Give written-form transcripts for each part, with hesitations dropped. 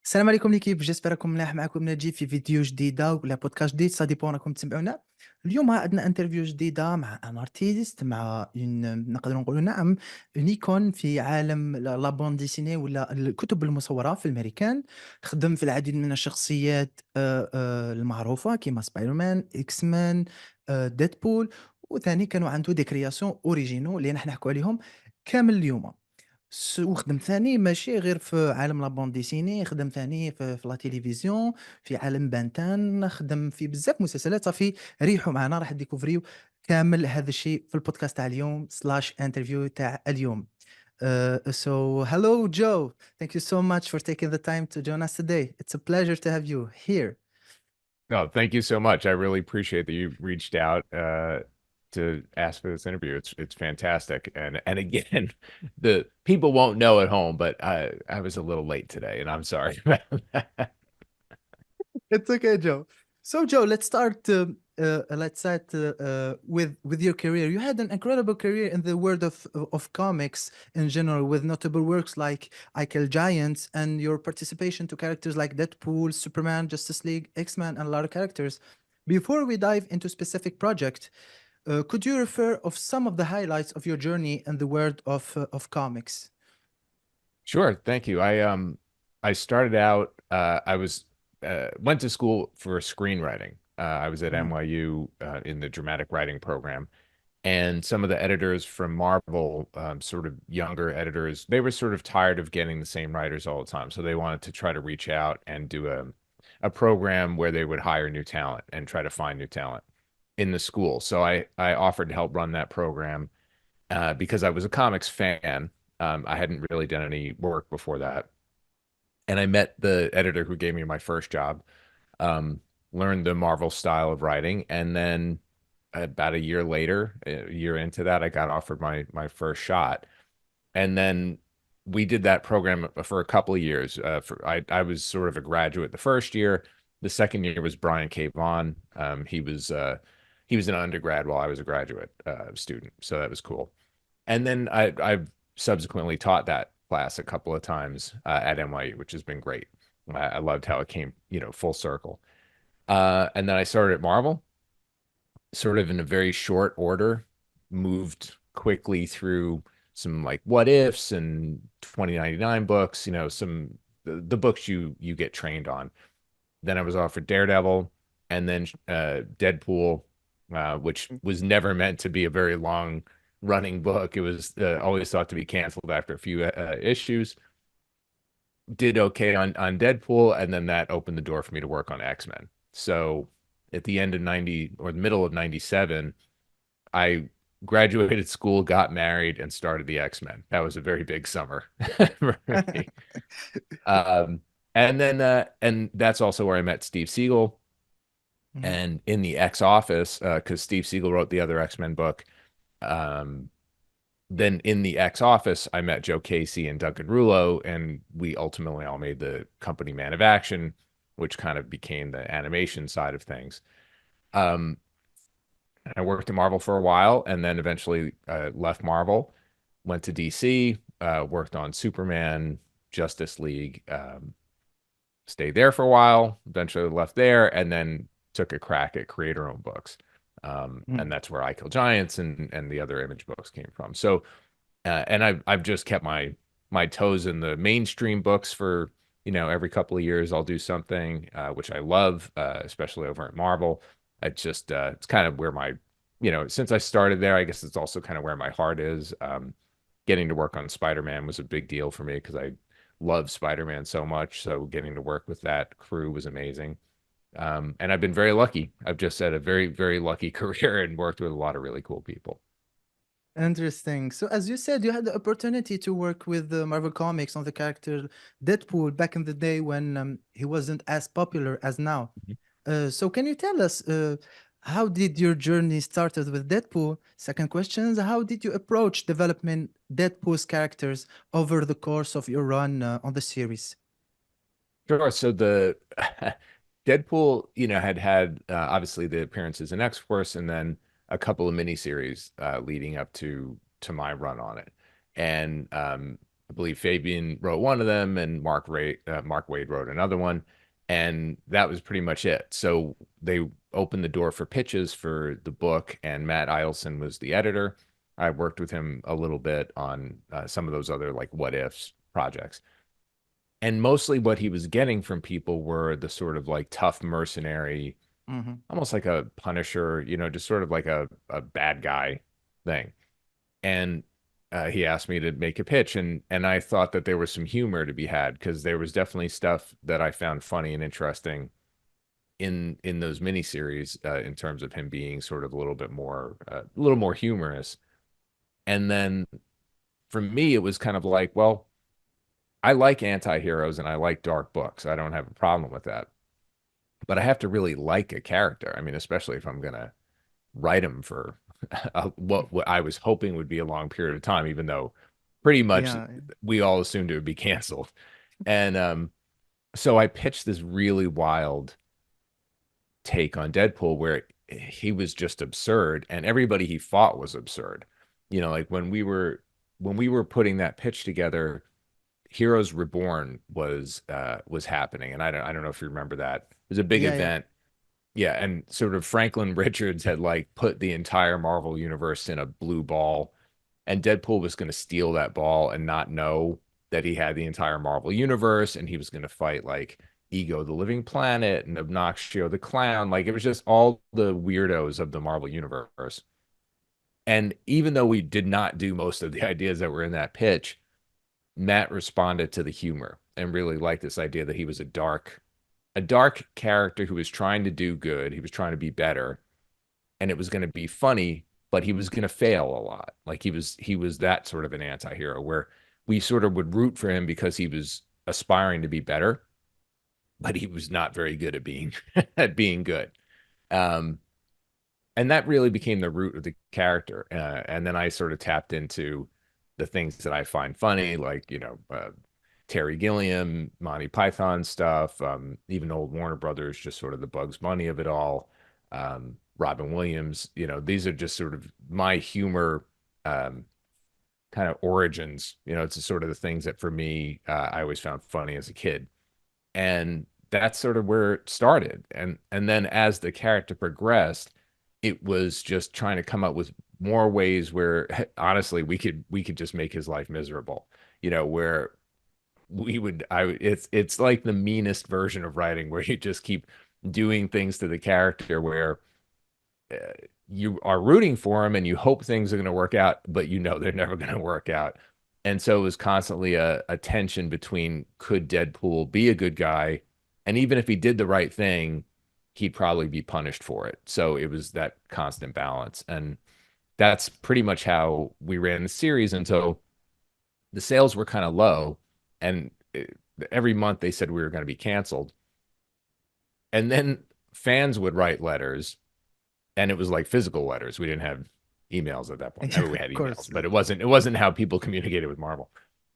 السلام عليكم ليكيب، جيسبر راكم ملاح. معكم نجيب في فيديو جديده ولا بودكاست جديد، سا ديبون راكم تسمعونا. اليوم عندنا انترفيو جديده مع ان ارتيست، مع نقدر نقولوا نعم نيكون في عالم لا بوند ديسيني ولا الكتب المصوره في الامريكان. خدم في العديد من الشخصيات المعروفه كيما سبايدر مان، اكس مان، ديدبول. وثاني كانوا عنده دي كرياسيون اوريجينو اللي نحن نحكوا عليهم كامل اليوم. وخدم ثاني ماشي غير في عالم لا بوند ديسيني، خدم ثاني في لا تيليفزيون، في عالم بانتان، خدم في بزاف مسلسلات. صافي ريحوا معنا، راح تديكوفريو كامل هذا الشيء في البودكاست تاع اليوم سلاش انترفيو تاع اليوم. So hello Joe, thank you so much for taking the time to join us today. It's a pleasure to have you here. No, thank you so much. I really appreciate that you reached out to ask for this interview. It's fantastic. And again, the people won't know at home, but I was a little late today, and I'm sorry about that. It's okay, Joe. So, Joe, let's start with your career. You had an incredible career in the world of comics in general, with notable works like I Kill Giants and your participation to characters like Deadpool, Superman, Justice League, X-Men, and a lot of characters. Before we dive into specific project, could you refer of some of the highlights of your journey in the world of comics? Sure, thank you. I started out I was went to school for screenwriting. I was at Mm, NYU in the dramatic writing program. And some of the editors from Marvel, sort of younger editors, they were sort of tired of getting the same writers all the time. So they wanted to try to reach out and do a program where they would hire new talent and try to find new talent in the school. So I offered to help run that program because I was a comics fan. I hadn't really done any work before that. And I met the editor who gave me my first job, um, learned the Marvel style of writing, and then about a year later, a year into that, I got offered my first shot, and then we did that program for a couple of years. I was sort of a graduate the first year. The second year was Brian K. Vaughan. He was an undergrad while I was a graduate student, so that was cool. And then I've subsequently taught that class a couple of times at NYU, which has been great. I loved how it came, full circle. And then I started at Marvel, sort of in a very short order, moved quickly through some like what ifs and 2099 books, some the books you get trained on. Then I was offered Daredevil, and then Deadpool, which was never meant to be a very long running book. It was always thought to be canceled after a few issues. Did okay on Deadpool, and then that opened the door for me to work on X-Men. So at the end of 90 or the middle of 97, I graduated school, got married, and started the X-Men. That was a very big summer for me. And that's also where I met Steve Seagal. mhm. And in the X office, because Steve Seagal wrote the other X-Men book, um, then in the X office, I met Joe Casey and Duncan Rouleau, and we ultimately all made the company Man of Action, which kind of became the animation side of things. Um, I worked at Marvel for a while, and then eventually left Marvel, went to DC, worked on Superman, Justice League, stayed there for a while, eventually left there, and then took a crack at creator-owned books. And that's where I Kill Giants and the other Image books came from. So, and I've just kept my toes in the mainstream books for every couple of years I'll do something which I love, especially over at Marvel. It's kind of where my since I started there, I guess it's also kind of where my heart is. Getting to work on Spider-Man was a big deal for me because I love Spider-Man so much. So getting to work with that crew was amazing. And I've been very lucky. I've just had a very, very lucky career and worked with a lot of really cool people. Interesting. So, as you said, you had the opportunity to work with the Marvel Comics on the character Deadpool back in the day when he wasn't as popular as now. So, can you tell us how did your journey started with Deadpool? Second question is, how did you approach development Deadpool's characters over the course of your run on the series? Sure. So the Deadpool, had obviously the appearances in X-Force and then a couple of miniseries leading up to my run on it. And I believe Fabian wrote one of them, and Mark Wade wrote another one, and that was pretty much it. So they opened the door for pitches for the book, and Matt Eilson was the editor. I worked with him a little bit on some of those other like what ifs projects. And mostly what he was getting from people were the sort of like tough mercenary, Mhm. almost like a Punisher, just sort of like a bad guy thing. And he asked me to make a pitch, and I thought that there was some humor to be had because there was definitely stuff that I found funny and interesting in those miniseries in terms of him being sort of a little more humorous. And then for me, it was kind of like, well, I like anti-heroes and I like dark books. I don't have a problem with that. But I have to really like a character. I mean, especially if I'm gonna write him for what I was hoping would be a long period of time, even though pretty much Yeah. we all assumed it would be canceled. And so I pitched this really wild take on Deadpool where he was just absurd and everybody he fought was absurd. Like when we were putting that pitch together, Heroes Reborn was happening, and I don't know if you remember that. It was a big Yeah, yeah. event. Yeah, and sort of Franklin Richards had like put the entire Marvel universe in a blue ball, and Deadpool was going to steal that ball and not know that he had the entire Marvel universe, and he was going to fight like Ego the Living Planet and Obnoxio the Clown. Like it was just all the weirdos of the Marvel universe. And even though we did not do most of the ideas that were in that pitch, Matt responded to the humor and really liked this idea that he was a dark character who was trying to do good. He was trying to be better, and it was going to be funny, but he was going to fail a lot. Like he was that sort of an anti-hero where we sort of would root for him because he was aspiring to be better, but he was not very good at being at being good. Um, and that really became the root of the character. And then I sort of tapped into the things that I find funny, like Terry Gilliam, Monty Python stuff, even old Warner Brothers, just sort of the Bugs Bunny of it all. Robin Williams, these are just sort of my humor kind of origins. It's sort of the things that for me I always found funny as a kid, and that's sort of where it started. And then as the character progressed, it was just trying to come up with more ways where honestly we could just make his life miserable, where it's like the meanest version of writing where you just keep doing things to the character where uh, you are rooting for him and you hope things are going to work out, but they're never going to work out. And so it was constantly a tension between could Deadpool be a good guy? And even if he did the right thing, he'd probably be punished for it. So it was that constant balance. And that's pretty much how we ran the series until the sales were kind of low. And every month they said we were going to be canceled. And then fans would write letters, and it was like physical letters. We didn't have emails at that point. I Yeah, mean, we had of course. emails, but it wasn't how people communicated with Marvel.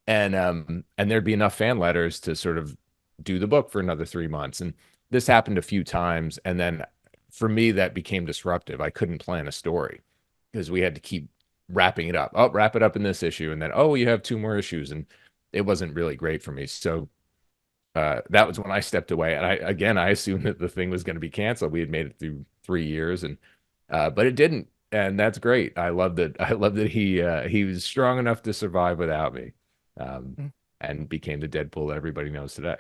And there'd be enough fan letters to sort of do the book for another 3 months. And this happened a few times. And then for me, that became disruptive. I couldn't plan a story because we had to keep wrapping it up. Oh, wrap it up in this issue. And then, oh, you have two more issues. And it wasn't really great for me. So that was when I stepped away. And I assumed that the thing was going to be canceled. We had made it through 3 years, and but it didn't, and that's great. I love that. I love that he was strong enough to survive without me, um, Mm. and became the Deadpool that everybody knows today.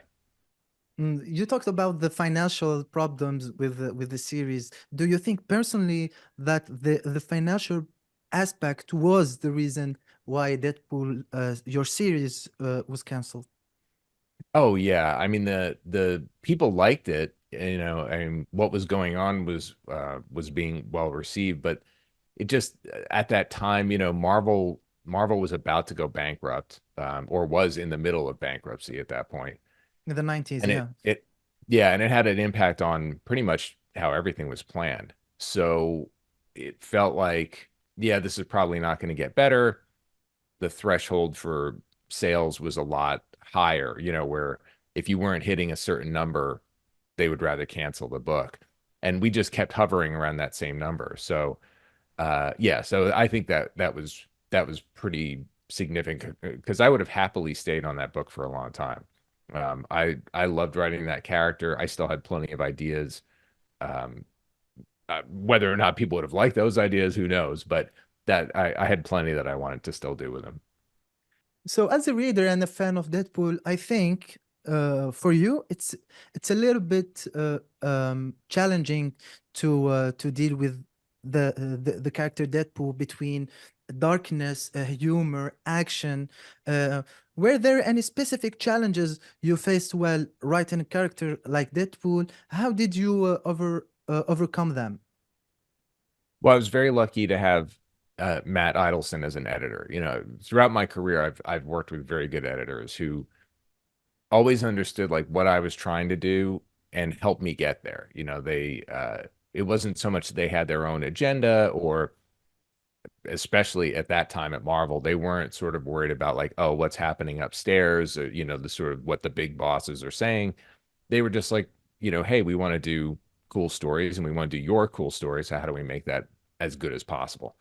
You talked about the financial problems with the series. Do you think personally that the financial aspect was the reason why Deadpool, your series, was canceled? Oh yeah, I mean the people liked it, and what was going on was being well received, but it just at that time, Marvel was about to go bankrupt, or was in the middle of bankruptcy at that point. In the 90s, And yeah. yeah, and it had an impact on pretty much how everything was planned. So it felt like, yeah, this is probably not going to get better. The threshold for sales was a lot higher, where if you weren't hitting a certain number, they would rather cancel the book. And we just kept hovering around that same number. So yeah, so I think that was significant because I would have happily stayed on that book for a long time. I loved writing that character. I still had plenty of ideas. Um, Whether or not people would have liked those ideas, who knows? But that I had plenty that I wanted to still do with them. So, as a reader and a fan of Deadpool, I think for you it's a little bit challenging to deal with the character Deadpool between darkness, humor, action. Uh, were there any specific challenges you faced while writing a character like Deadpool? How did you overcome them? Well, I was very lucky to have Matt Idelson as an editor. You know, throughout my career, I've worked with very good editors who always understood like what I was trying to do and helped me get there. You know, it wasn't so much they had their own agenda, or especially at that time at Marvel, they weren't sort of worried about like, oh, what's happening upstairs, or, you know, the sort of what the big bosses are saying. They were just like, you know, hey, we want to do cool stories and we want to do your cool stories. So how do we make that as good as possible?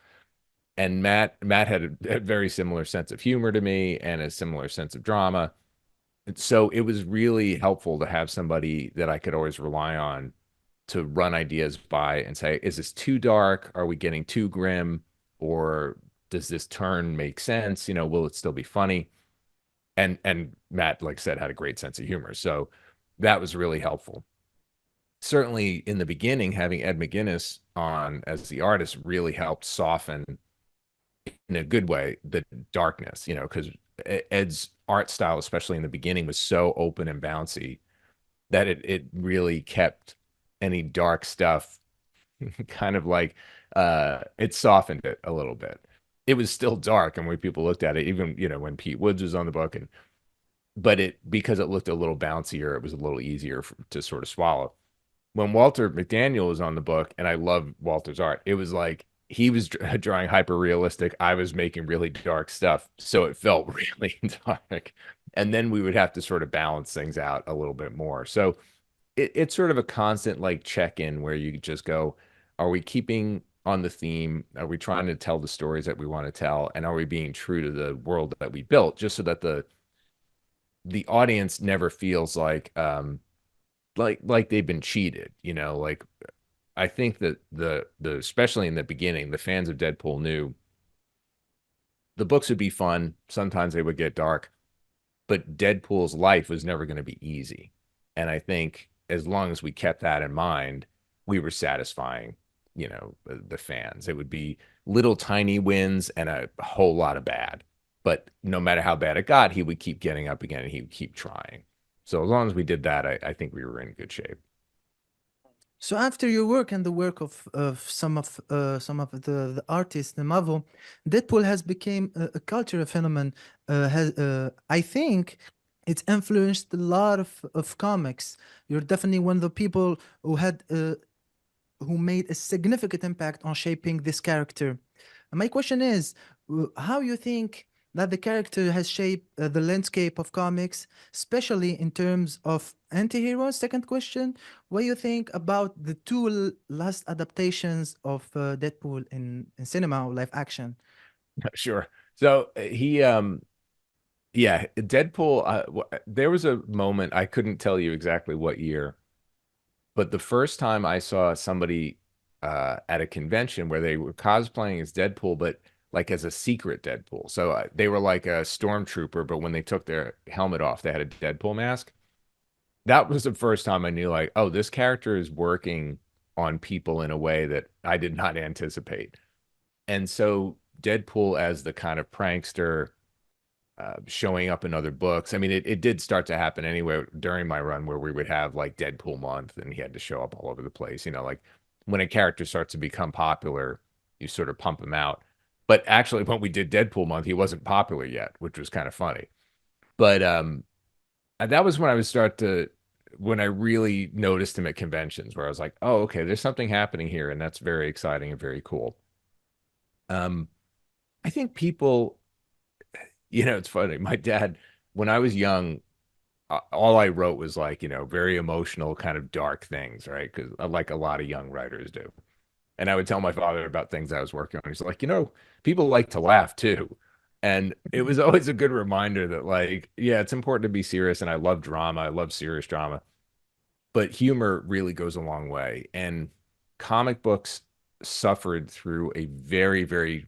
And Matt had a very similar sense of humor to me and a similar sense of drama. So it was really helpful to have somebody that I could always rely on to run ideas by and say, is this too dark? Are we getting too grim? Or does this turn make sense? You know, will it still be funny? And Matt, like I said, had a great sense of humor. So that was really helpful. Certainly in the beginning, having Ed McGuinness on as the artist really helped soften in a good way the darkness, you know, because Ed's art style, especially in the beginning, was so open and bouncy that it really kept any dark stuff kind of like it softened it a little bit. It was still dark, and when people looked at it, even you know when Pete Woods was on the book, and but it because it looked a little bouncier, it was a little easier to sort of swallow. When Walter McDaniel was on the book, and I love Walter's art, it was like he was drawing hyper realistic. I was making really dark stuff, so it felt really dark. And then we would have to sort of balance things out a little bit more. So it's sort of a constant like check in where you just go, are we keeping on the theme? Are we trying to tell the stories that we want to tell? And are we being true to the world that we built, just so that the audience never feels like they've been cheated, you know, like I think that the especially in the beginning, the fans of Deadpool knew the books would be fun. Sometimes they would get dark, but Deadpool's life was never going to be easy. And I think as long as we kept that in mind, we were satisfying, you know, the fans. It would be little tiny wins and a whole lot of bad. But no matter how bad it got, he would keep getting up again and he would keep trying. So as long as we did that, I think we were in good shape. So after your work and the work of some of the artists in Marvel, Deadpool has become a cultural phenomenon. I think it's influenced a lot of comics. You're definitely one of the people who made a significant impact on shaping this character. My question is, how you think that the character has shaped the landscape of comics, especially in terms of anti-heroes? Second question, what do you think about the two last adaptations of Deadpool in cinema or live action? Sure. So yeah, Deadpool, there was a moment, I couldn't tell you exactly what year, but the first time I saw somebody at a convention where they were cosplaying as Deadpool, but like as a secret Deadpool. So they were like a stormtrooper, but when they took their helmet off, they had a Deadpool mask. That was the first time I knew, like, oh, this character is working on people in a way that I did not anticipate. And so Deadpool as the kind of prankster showing up in other books. I mean, it did start to happen anyway during my run where we would have like Deadpool month and he had to show up all over the place. You know, like when a character starts to become popular, you sort of pump him out. But actually, when we did Deadpool month, he wasn't popular yet, which was kind of funny. But that was when I would start to when I really noticed him at conventions where I was like, oh, okay, there's something happening here, and that's very exciting and very cool. Um, I think people, you know, it's funny. My dad, when I was young, all I wrote was like, you know, very emotional, kind of dark things, right? Because like a lot of young writers do. And I would tell my father about things I was working on. He's like, you know, people like to laugh too. And it was always a good reminder that, like, yeah, it's important to be serious. And I love drama. I love serious drama, but humor really goes a long way. And comic books suffered through a very, very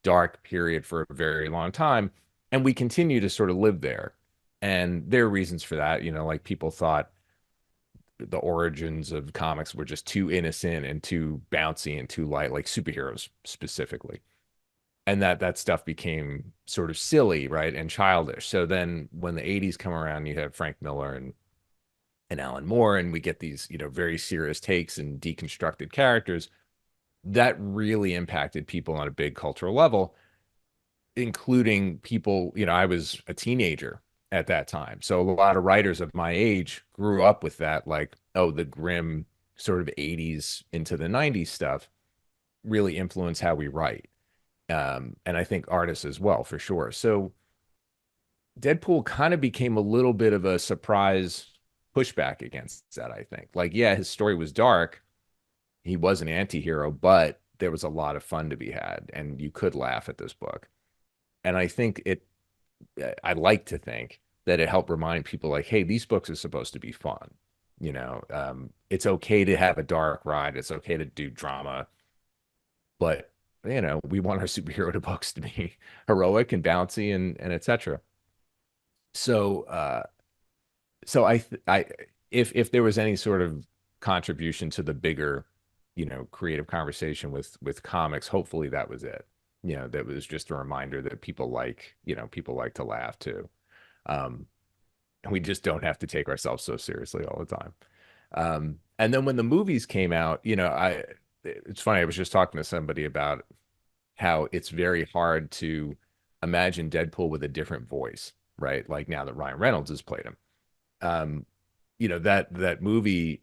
dark period for a very long time. And we continue to sort of live there. And there are reasons for that. Like people thought the origins of comics were just too innocent and too bouncy and too light, like superheroes specifically. And that stuff became sort of silly, right? And childish. So then when the 80s come around, you have Frank Miller and Alan Moore, and we get these, very serious takes and deconstructed characters that really impacted people on a big cultural level, including people, I was a teenager at that time. So a lot of writers of my age grew up with that, like, oh, the grim sort of 80s into the 90s stuff really influenced how we write. And I think artists as well, for sure. So Deadpool kind of became a little bit of a surprise pushback against that, I think. Like, yeah, his story was dark. He was an anti-hero, but there was a lot of fun to be had, and you could laugh at this book. And I think I like to think that it helped remind people, like, hey, these books are supposed to be fun. It's okay to have a dark ride. It's okay to do drama, but we want our superhero books to be heroic and bouncy and etc. So, so if there was any sort of contribution to the bigger, creative conversation with comics, hopefully that was it. That was just a reminder that people like to laugh too. Um, and we just don't have to take ourselves so seriously all the time. And then when the movies came out, it's funny. I was just talking to somebody about how it's very hard to imagine Deadpool with a different voice, right? Like now that Ryan Reynolds has played him. That movie,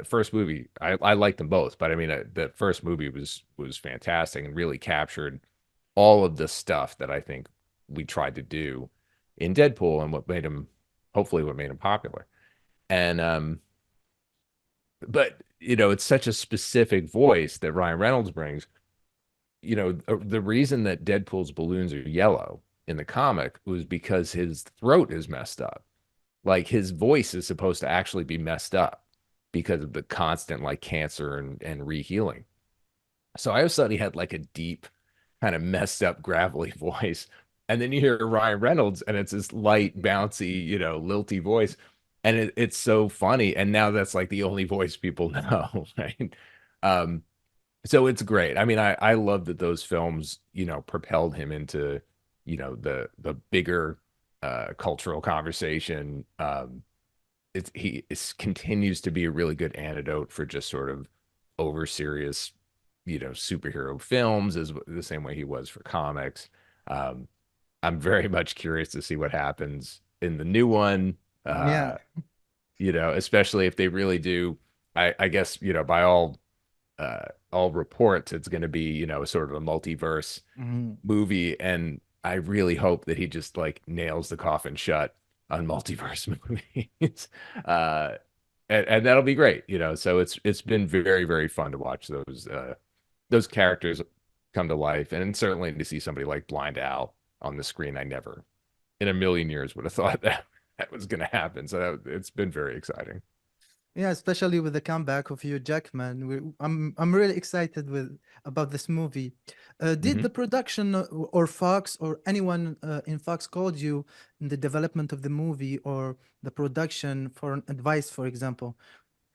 first movie, I liked them both, but I mean, the first movie was fantastic and really captured all of the stuff that I think we tried to do in Deadpool and hopefully what made him popular. And but it's such a specific voice that Ryan Reynolds brings. The reason that Deadpool's balloons are yellow in the comic was because his throat is messed up. Like his voice is supposed to actually be messed up because of the constant like cancer and rehealing. So I always thought he had like a deep, kind of messed up, gravelly voice. And then you hear Ryan Reynolds and it's this light, bouncy, lilty voice. And it's so funny. And now that's like the only voice people know, right? Um, so it's great. I mean, I love that those films, propelled him into, the bigger cultural conversation. Continues to be a really good antidote for just sort of over serious, superhero films, is the same way he was for comics. Um, I'm very much curious to see what happens in the new one. Yeah. Especially if they really do. I guess, by all reports, it's going to be, sort of a multiverse Mhm. movie. And I really hope that he just like nails the coffin shut on multiverse movies. Uh, and that'll be great, So it's been very, very fun to watch those characters come to life. And certainly to see somebody like Blind Al on the screen, I never in a million years would have thought that was going to happen. So it's been very exciting. Yeah, especially with the comeback of Hugh Jackman. I'm really excited with about this movie. Did Mhm. the production or Fox or anyone in Fox called you in the development of the movie or the production for an advice, for example?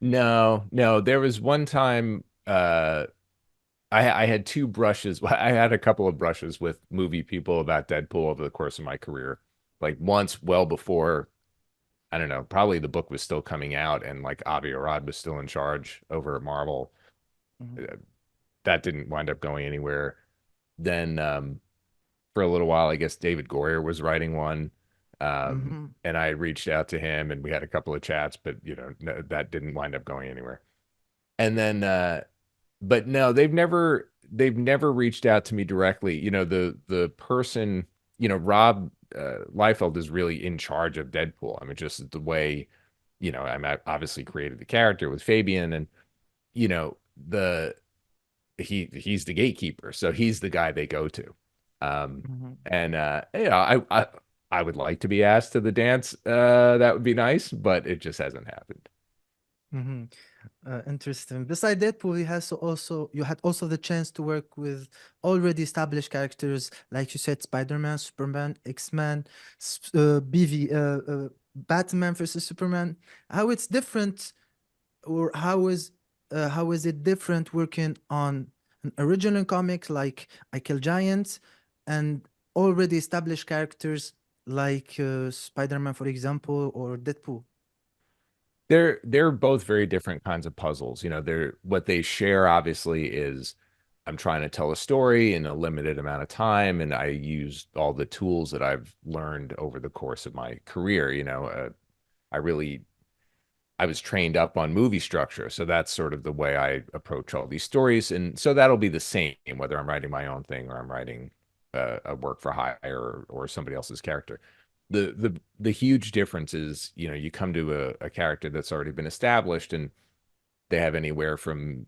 No, no. There was one time I had two brushes. I had a couple of brushes with movie people about Deadpool over the course of my career. Like once, well before, I don't know, probably the book was still coming out and like Avi Arad was still in charge over at Marvel. Mhm. Uh, That didn't wind up going anywhere. Then for a little while, I guess David Goyer was writing one. Mhm. And I reached out to him and we had a couple of chats, but no, that didn't wind up going anywhere. And then but no, they've never reached out to me directly. The person, Rob Liefeld is really in charge of Deadpool. I mean, just the way, I'm obviously created the character with Fabian and the he's the gatekeeper, so he's the guy they go to. Um, Mhm. and yeah, I would like to be asked to the dance. That would be nice, but it just hasn't happened. Mhm. Interesting. Beside Deadpool, you had also the chance to work with already established characters, like you said, Spider-Man, Superman, X-Men, BV, Batman versus Superman. How it's different, or how is it different working on an original comic like I Kill Giants and already established characters like Spider-Man, for example, or Deadpool? They're both very different kinds of puzzles. They're what they share obviously is I'm trying to tell a story in a limited amount of time, and I use all the tools that I've learned over the course of my career. I really I was trained up on movie structure, so that's sort of the way I approach all these stories, and so that'll be the same whether I'm writing my own thing or I'm writing a work for hire or somebody else's character. The huge difference is, you come to a character that's already been established, and they have anywhere from,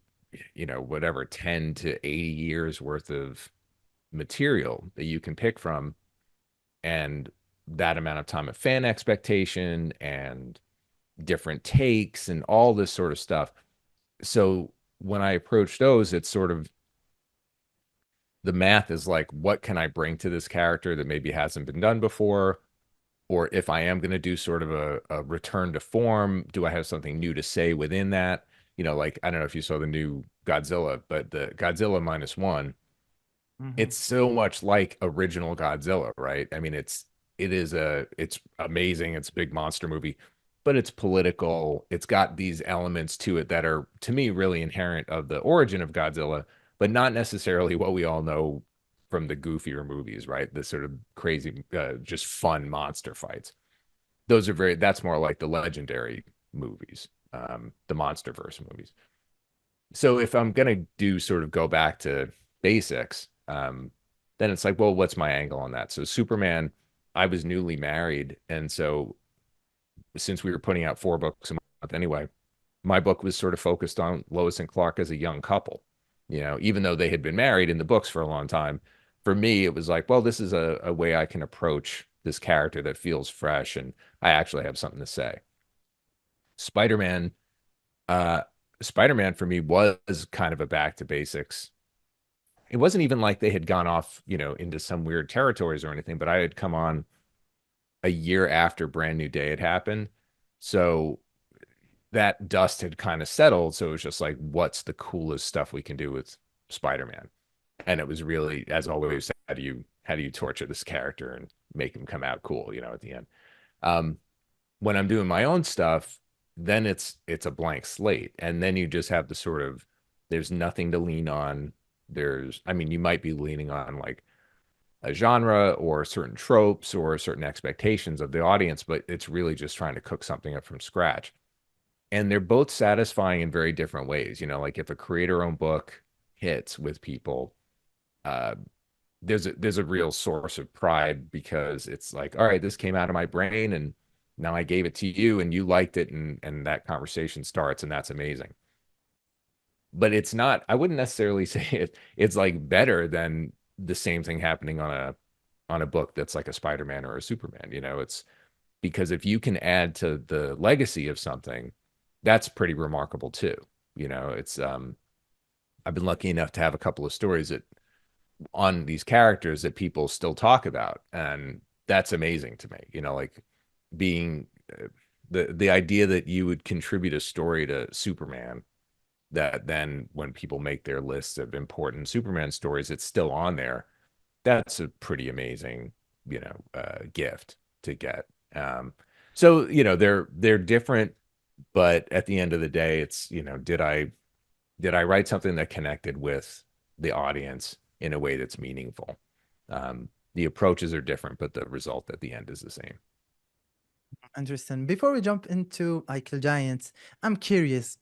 whatever, 10 to 80 years worth of material that you can pick from, and that amount of time of fan expectation and different takes and all this sort of stuff. So when I approach those, it's sort of the math is like, what can I bring to this character that maybe hasn't been done before? Or if I am going to do sort of a return to form, do I have something new to say within that? Like, I don't know if you saw the new Godzilla, but the Godzilla -1, Mhm. it's so much like original Godzilla, right? I mean, it's amazing. It's a big monster movie, but it's political. It's got these elements to it that are, to me, really inherent of the origin of Godzilla, but not necessarily what we all know from the goofier movies, right? The sort of crazy, just fun monster fights. That's more like the legendary movies, the MonsterVerse movies. So if I'm gonna do sort of go back to basics, then it's like, well, what's my angle on that? So Superman, I was newly married, and so since we were putting out 4 books a month anyway, my book was sort of focused on Lois and Clark as a young couple. Even though they had been married in the books for a long time, for me it was like, well, this is a way I can approach this character that feels fresh, and I actually have something to say. Spider-Man, uh, Spider-Man for me was kind of a back to basics. It wasn't even like they had gone off, into some weird territories or anything, but I had come on a year after Brand New Day had happened. So that dust had kind of settled. So it was just like, what's the coolest stuff we can do with Spider-Man? And it was really, as always, how do you torture this character and make him come out cool, at the end. Um, when I'm doing my own stuff, then it's a blank slate. And then you just have the sort of there's nothing to lean on. I mean, you might be leaning on like a genre or certain tropes or certain expectations of the audience, but it's really just trying to cook something up from scratch. And they're both satisfying in very different ways. Like if a creator-owned book hits with people, uh, there's a real source of pride because it's like, all right, this came out of my brain and now I gave it to you and you liked it, and that conversation starts, and that's amazing. But it's not, I wouldn't necessarily say it's like better than the same thing happening on a book that's like a Spider-Man or a Superman. It's because if you can add to the legacy of something, that's pretty remarkable too. It's I've been lucky enough to have a couple of stories that on these characters that people still talk about, and that's amazing to me. Like being the idea that you would contribute a story to Superman that then when people make their lists of important Superman stories, it's still on there. That's a pretty amazing, gift to get. Um, so they're different, but at the end of the day, it's did I write something that connected with the audience in a way that's meaningful? The approaches are different, but the result at the end is the same. Understand. Before we jump into I Kill Giants, I'm curious.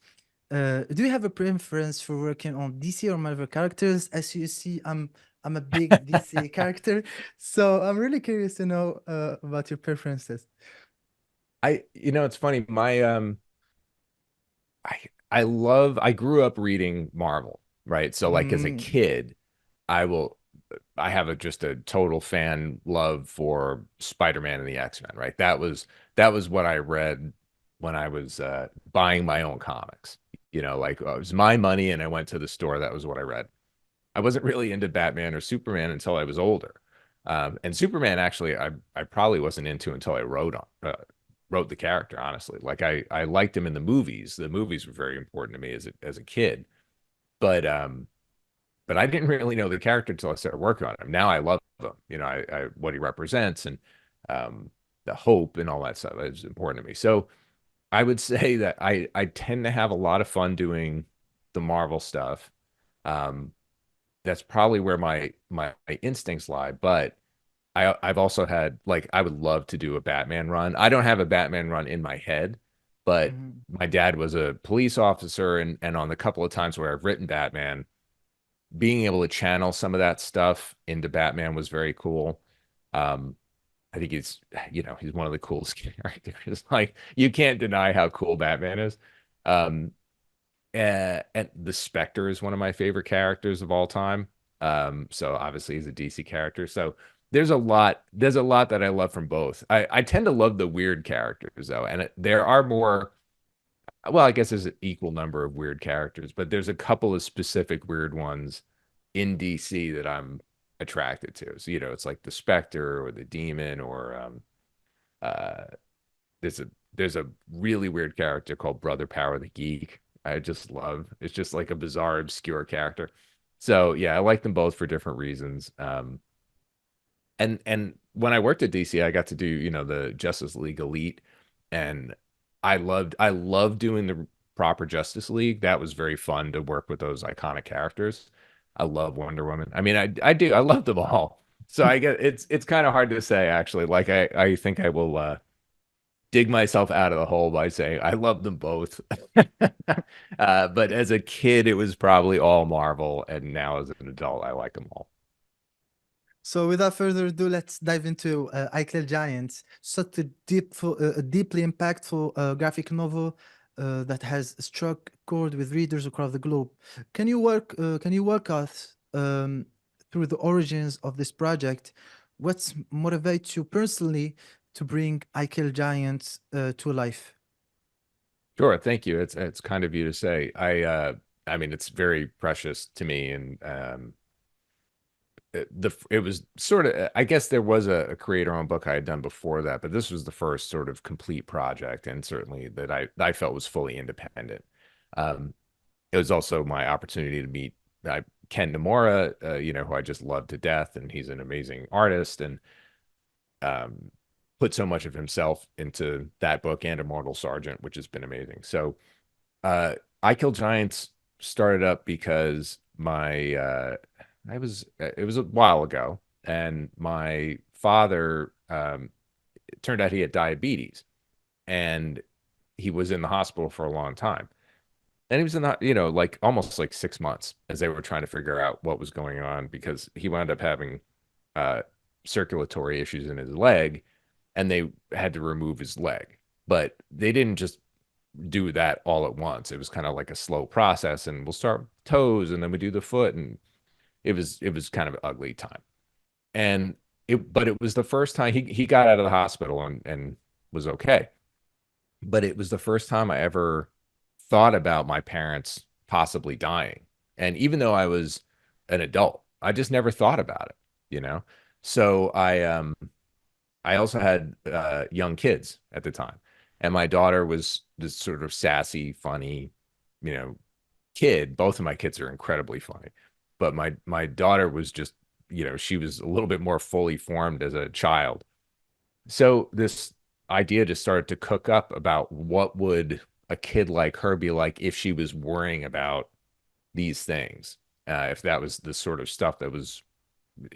Do you have a preference for working on DC or Marvel characters? As you see, I'm a big DC character, so I'm really curious to know about your preferences. It's funny. I I grew up reading Marvel, right? So like as a Mm, kid, I will. I have just a total fan love for Spider-Man and the X-Men, right? That was what I read when I was buying my own comics. Like it was my money and I went to the store. That was what I read. I wasn't really into Batman or Superman until I was older. And Superman, actually, I probably wasn't into until I wrote the character. Honestly, like I liked him in the movies. The movies were very important to me as a kid, but I didn't really know the character until I started working on him. Now I love him. What he represents and the hope and all that stuff is important to me. So I would say that I tend to have a lot of fun doing the Marvel stuff. Um, that's probably where my instincts lie. But I've also had, like, I would love to do a Batman run. I don't have a Batman run in my head, but Mhm. my dad was a police officer, and on the couple of times where I've written Batman, being able to channel some of that stuff into Batman was very cool. Um, I think he's one of the coolest characters. Like, you can't deny how cool Batman is. Um, and the Spectre is one of my favorite characters of all time. So obviously he's a DC character. So there's a lot that I love from both. I tend to love the weird characters though, and there are more. Well, I guess there's an equal number of weird characters, but there's a couple of specific weird ones in DC that I'm attracted to. So, it's like the Spectre or the Demon, or uh there's a there's a really weird character called Brother Power the Geek. I just love. It's just like a bizarre, obscure character. So yeah, I like them both for different reasons. And when I worked at DC, I got to do, the Justice League Elite, and I loved doing the proper Justice League. That was very fun to work with those iconic characters. I love Wonder Woman. I mean, I do. I love them all. So I get it's kind of hard to say, actually. Like, I think I will dig myself out of the hole by saying I love them both. But as a kid, it was probably all Marvel, and now as an adult, I like them all. So without further ado, let's dive into I Kill Giants, such a deeply impactful graphic novel that has struck chord with readers across the globe. Can you walk us through the origins of this project? What motivates you personally to bring I Kill Giants to life? Sure, thank you. It's kind of you to say. I mean, it's very precious to me, and it was sort of, I guess there was a creator-owned book I had done before that, but this was the first sort of complete project, and certainly that I felt was fully independent. Um, it was also my opportunity to meet Ken Nomura, who I just love to death, and he's an amazing artist, and um, put so much of himself into that book and Immortal Sergeant, which has been amazing. So, I Kill Giants started up because it was a while ago, and my father, it turned out he had diabetes, and he was in the hospital for a long time. And he was in the, like almost like 6 months, as they were trying to figure out what was going on, because he wound up having uh, circulatory issues in his leg, and they had to remove his leg. But they didn't just do that all at once. It was kind of like a slow process, and we'll start with toes, and then we do the foot, and it was kind of an ugly time. And it was the first time he got out of the hospital and was okay. But it was the first time I ever thought about my parents possibly dying. And even though I was an adult, I just never thought about it. So I also had young kids at the time, and my daughter was this sort of sassy, funny, you know, kid. Both of my kids are incredibly funny, but my daughter was just, she was a little bit more fully formed as a child. So this idea just started to cook up about what would a kid like her be like if she was worrying about these things, if that was the sort of stuff that was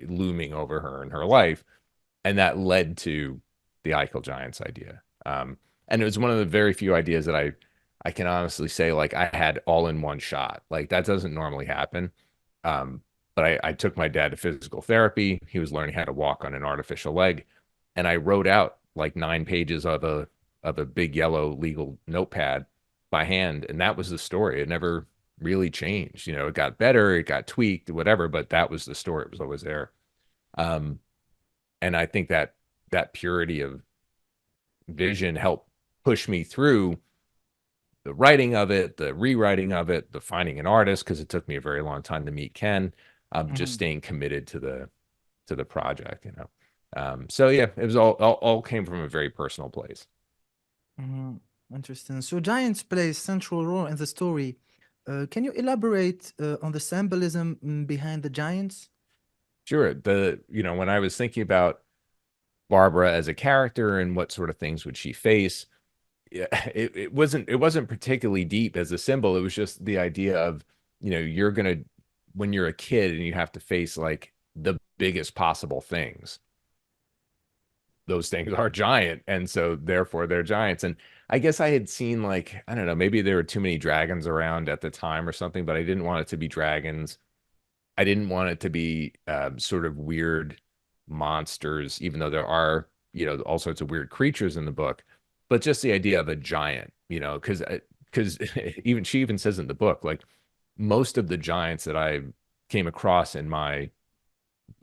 looming over her in her life. And that led to the Eichel Giants idea. And it was one of the very few ideas that I can honestly say, like, I had all in one shot. Like, that doesn't normally happen. But I took my dad to physical therapy. He was learning how to walk on an artificial leg, and I wrote out like 9 pages of a big yellow legal notepad by hand, and that was the story. It really changed. You know, it got better, it got tweaked, whatever, but that was the story. It was always there. Um, and I think that that purity of vision helped push me through the writing of it, the rewriting of it, the finding an artist, because it took me a very long time to meet Ken. Just Mhm. staying committed to the project, you know. So yeah, it was all came from a very personal place. Mhm. Interesting. So giants play a central role in the story. Can you elaborate on the symbolism behind the giants? Sure. You know, when I was thinking about Barbara as a character and what sort of things would she face, yeah, it wasn't particularly deep as a symbol. It was just the idea of, you know, you're gonna when you're a kid and you have to face like the biggest possible things, those things are giant, and so therefore they're giants. And I guess I had seen like, I don't know, maybe there were too many dragons around at the time or something, but I didn't want it to be dragons. I didn't want it to be sort of weird monsters, even though there are, you know, all sorts of weird creatures in the book. But just the idea of a giant, you know, because even she even says in the book, like most of the giants that I came across in my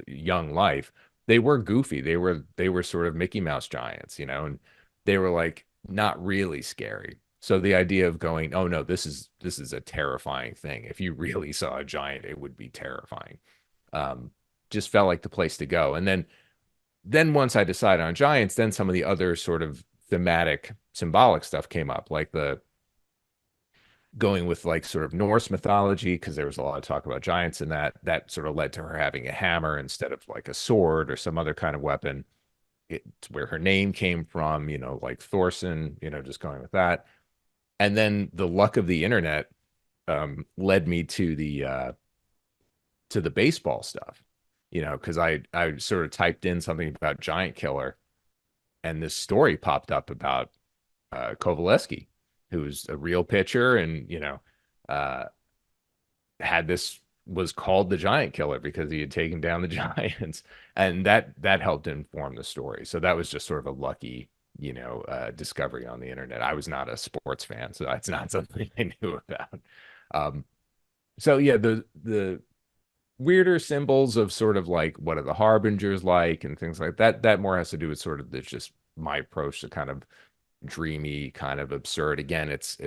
young life, they were goofy. They were sort of Mickey Mouse giants, you know, and they were like not really scary. So the idea of going, oh no, this is a terrifying thing. If you really saw a giant, it would be terrifying. Um, just felt like the place to go. And then once I decided on giants, then some of the other sort of thematic symbolic stuff came up, like the going with like sort of Norse mythology, because there was a lot of talk about giants in that sort of led to her having a hammer instead of like a sword or some other kind of weapon. It's where her name came from, you know, like Thorson, you know, just going with that. And then the luck of the internet led me to the baseball stuff, you know, because I sort of typed in something about giant killer, and this story popped up about Kovaleski, who's a real pitcher, and you know, uh, had this was called the Giant Killer because he had taken down the Giants, and that helped inform the story. So that was just sort of a lucky, you know, discovery on the internet. I was not a sports fan, so that's not something I knew about. Um, so yeah, the weirder symbols of sort of like what are the harbingers like and things like that. That more has to do with sort of the just my approach to kind of dreamy, kind of absurd. Again, it's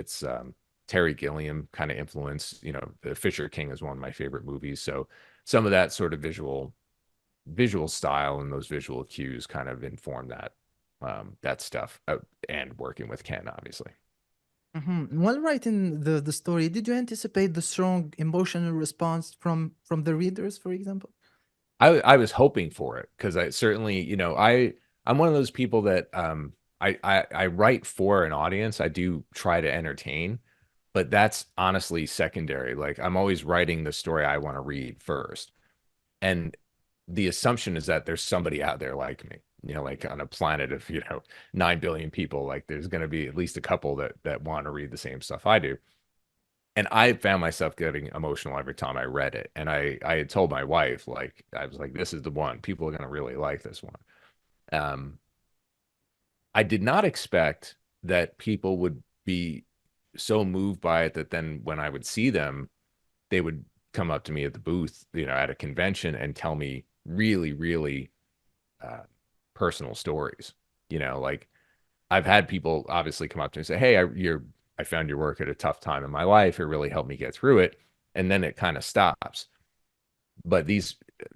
Terry Gilliam kind of influence. You know, The Fisher King is one of my favorite movies, so some of that sort of visual style and those visual cues kind of inform that stuff. And working with Ken, obviously. While writing the story, did you anticipate the strong emotional response from the readers, for example? I was hoping for it because I certainly, you know, I'm one of those people that I write for an audience. I do try to entertain, but that's honestly secondary. Like I'm always writing the story I want to read first. And the assumption is that there's somebody out there like me, you know, like on a planet of, you know, 9 billion people, like there's going to be at least a couple that want to read the same stuff I do. And I found myself getting emotional every time I read it. And I had told my wife, like, I was like, this is the one. People are going to really like this one. Um, I did not expect that people would be so moved by it that then when I would see them, they would come up to me at the booth, you know, at a convention and tell me really, really uh, personal stories. You know, like I've had people obviously come up to me and say, "Hey, I found your work at a tough time in my life. It really helped me get through it." And then it kind of stops. But these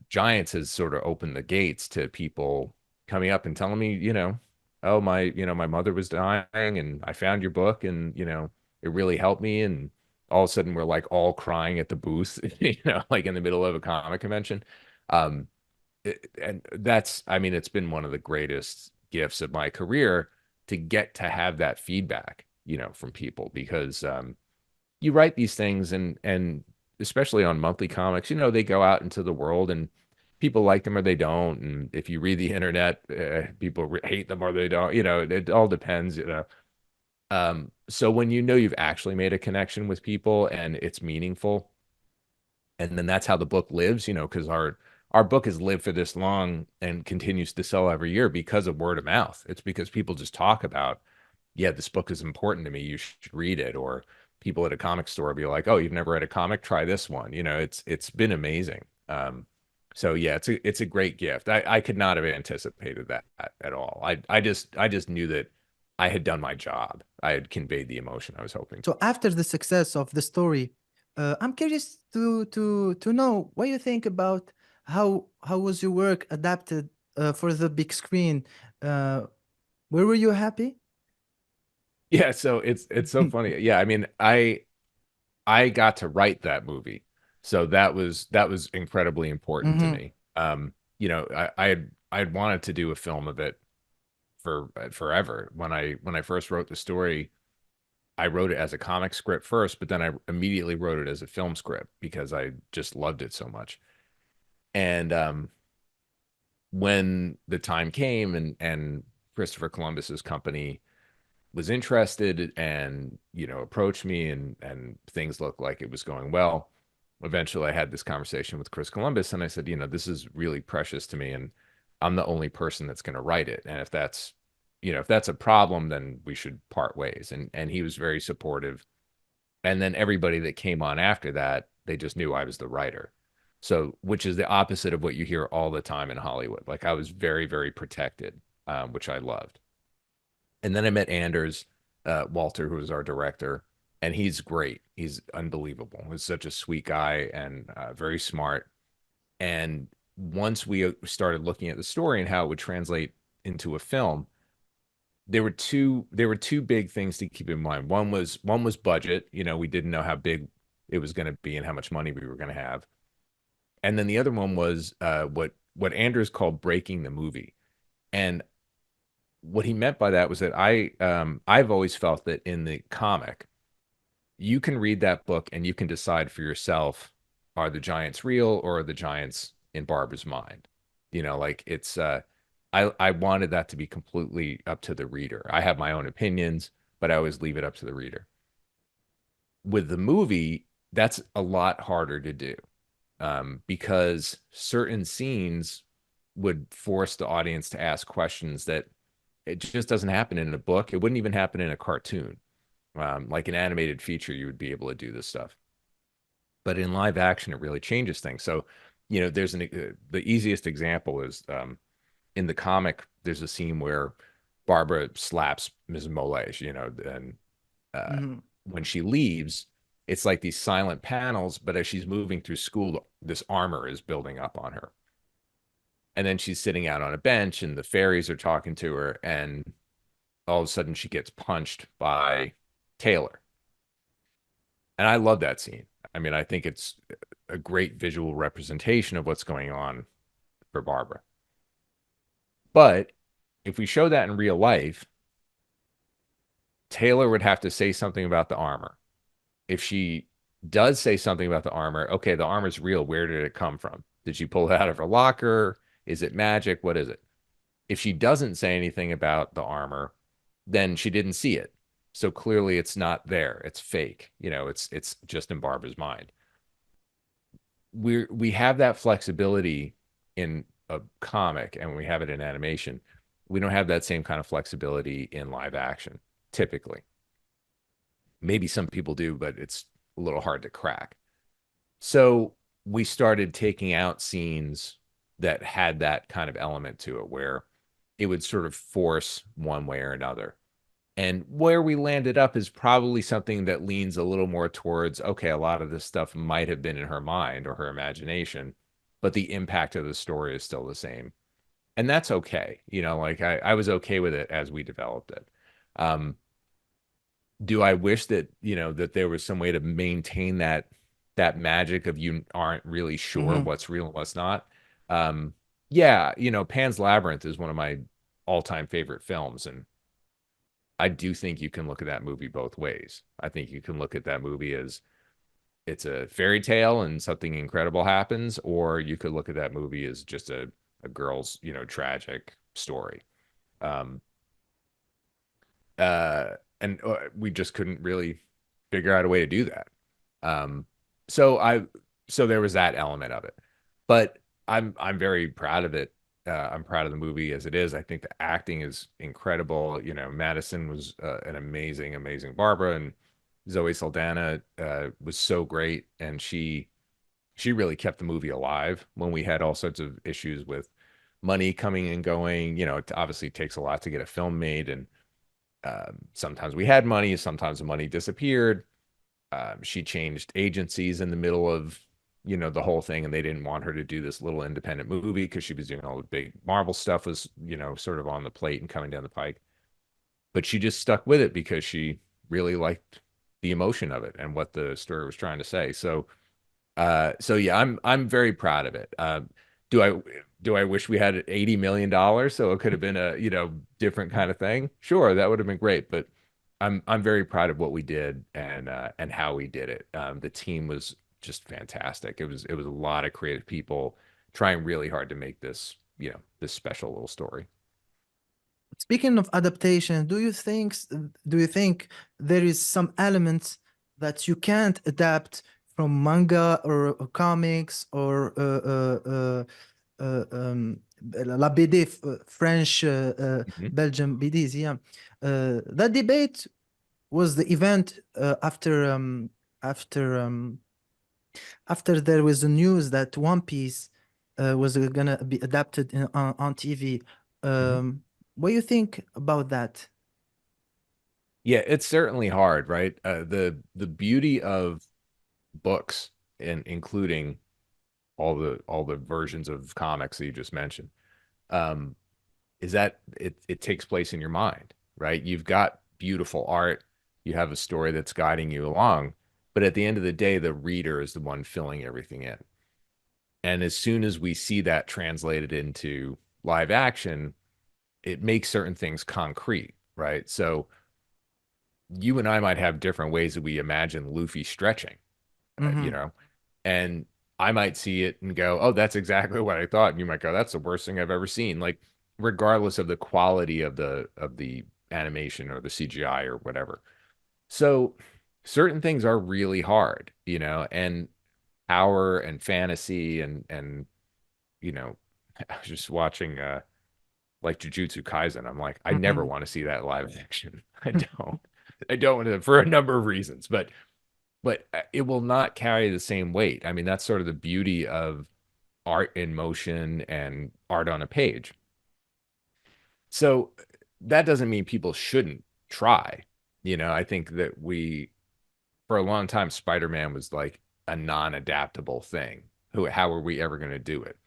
giants has sort of opened the gates to people coming up and telling me, you know, oh my, you know, my mother was dying and I found your book and, you know, it really helped me. And all of a sudden we're like all crying at the booth, you know, like in the middle of a comic convention. Um, and that's, I mean, it's been one of the greatest gifts of my career to get to have that feedback, you know, from people because you write these things and especially on monthly comics, you know, they go out into the world and people like them or they don't. And if you read the internet, people hate them or they don't, you know, it all depends, you know. So when you know you've actually made a connection with people and it's meaningful, and then that's how the book lives, you know, because our book has lived for this long and continues to sell every year because of word of mouth. It's because people just talk about, yeah, this book is important to me. You should read it. Or people at a comic store be like, "Oh, you've never read a comic? Try this one." You know, it's been amazing. So yeah, it's a great gift. I could not have anticipated that at all. I just knew that I had done my job. I had conveyed the emotion I was hoping to. So after the success of the story, I'm curious to know what you think about how was your work adapted for the big screen. Uh, where were you happy? Yeah, so it's so funny. Yeah, I mean, I got to write that movie. So that was incredibly important to Mm-hmm. me. You know, I had wanted to do a film of it for forever. When I first wrote the story, I wrote it as a comic script first, but then I immediately wrote it as a film script because I just loved it so much. And when the time came and Christopher Columbus's company was interested and approached me and things looked like it was going well, eventually I had this conversation with Chris Columbus and I said, this is really precious to me and I'm the only person that's going to write it, and if that's a problem, then we should part ways. And he was very supportive. And then everybody that came on after that, they just knew I was the writer. So, which is the opposite of what you hear all the time in Hollywood. Like I was very, very protected, which I loved. And then I met Anders, Walter, who was our director, and he's great. He's unbelievable. He's such a sweet guy and very smart. And once we started looking at the story and how it would translate into a film, there were two big things to keep in mind. One was budget. We didn't know how big it was going to be and how much money we were going to have. And then the other one was what Anders called breaking the movie. And what he meant by that was that I've always felt that in the comic, you can read that book and you can decide for yourself, are the giants real or are the giants in Barbara's mind? Like I wanted that to be completely up to the reader. I have my own opinions, but I always leave it up to the reader. With the movie, that's a lot harder to do, because certain scenes would force the audience to ask questions that it just doesn't happen in a book. It wouldn't even happen in a cartoon. Like an animated feature, you would be able to do this stuff. But in live action, it really changes things. So, the easiest example is in the comic, there's a scene where Barbara slaps Mrs. Moles, and uh, Mm-hmm. when she leaves, it's like these silent panels, but as she's moving through school, this armor is building up on her. And then she's sitting out on a bench and the fairies are talking to her, and all of a sudden she gets punched by Taylor. And I love that scene. I mean, I think it's a great visual representation of what's going on for Barbara. But if we show that in real life, Taylor would have to say something about the armor. If she does say something about the armor, okay, the armor's real. Where did it come from? Did she pull it out of her locker? Is it magic? What is it? If she doesn't say anything about the armor, then she didn't see it. So clearly it's not there. It's fake. It's just in Barbara's mind. We have that flexibility in a comic and we have it in animation. We don't have that same kind of flexibility in live action, typically. Maybe some people do, but it's a little hard to crack. So we started taking out scenes that had that kind of element to it where it would sort of force one way or another. And where we landed up is probably something that leans a little more towards, okay, a lot of this stuff might have been in her mind or her imagination, but the impact of the story is still the same. And that's okay. Like I was okay with it as we developed it. Um, do I wish that there was some way to maintain that magic of you aren't really sure Mm-hmm. what's real and what's not? Um, yeah, Pan's Labyrinth is one of my all-time favorite films, and I do think you can look at that movie both ways. I think you can look at that movie as it's a fairy tale and something incredible happens, or you could look at that movie as just a girl's, tragic story. Um, and we just couldn't really figure out a way to do that. Um, so I, so there was that element of it, but I'm very proud of it. I'm proud of the movie as it is. I think the acting is incredible. Madison was an amazing, amazing Barbara, and Zoe Saldana was so great, and she really kept the movie alive when we had all sorts of issues with money coming and going. You know, it obviously takes a lot to get a film made, and sometimes we had money, sometimes the money disappeared. She changed agencies in the middle of, you know, the whole thing, and they didn't want her to do this little independent movie because she was doing all the big Marvel stuff was, you know, sort of on the plate and coming down the pike. But she just stuck with it because she really liked the emotion of it and what the story was trying to say. So yeah, I'm very proud of it. Do I do I wish we had $80 million so it could have been a, you know, different kind of thing? Sure, that would have been great, but I'm very proud of what we did and how we did it. The team was just fantastic. It was a lot of creative people trying really hard to make this, you know, this special little story. Speaking of adaptation, do you think there is some elements that you can't adapt from manga or comics or la BD, French, Mhm. Belgian BDs? Yeah, that debate was the event after after there was the news that One Piece was gonna be adapted on TV. Mhm. What do you think about that? Yeah, it's certainly hard, right? The beauty of books and including all the versions of comics that you just mentioned, um, is that it takes place in your mind, right? You've got beautiful art, you have a story that's guiding you along, but at the end of the day, the reader is the one filling everything in. And as soon as we see that translated into live action, it makes certain things concrete, right? So you and I might have different ways that we imagine Luffy stretching, you Mm-hmm. know, and I might see it and go, "Oh, that's exactly what I thought." And you might go, "That's the worst thing I've ever seen." Like, regardless of the quality of the animation or the CGI or whatever. So, certain things are really hard, you know, and power and fantasy and you know, I was just watching like Jujutsu Kaisen. I'm like, I never Mm-hmm. want to see that live action. I don't. I don't want to for a number of reasons, but it will not carry the same weight. I mean, that's sort of the beauty of art in motion and art on a page. So that doesn't mean people shouldn't try. You know, I think that for a long time, Spider-Man was like a non-adaptable thing. How are we ever going to do it?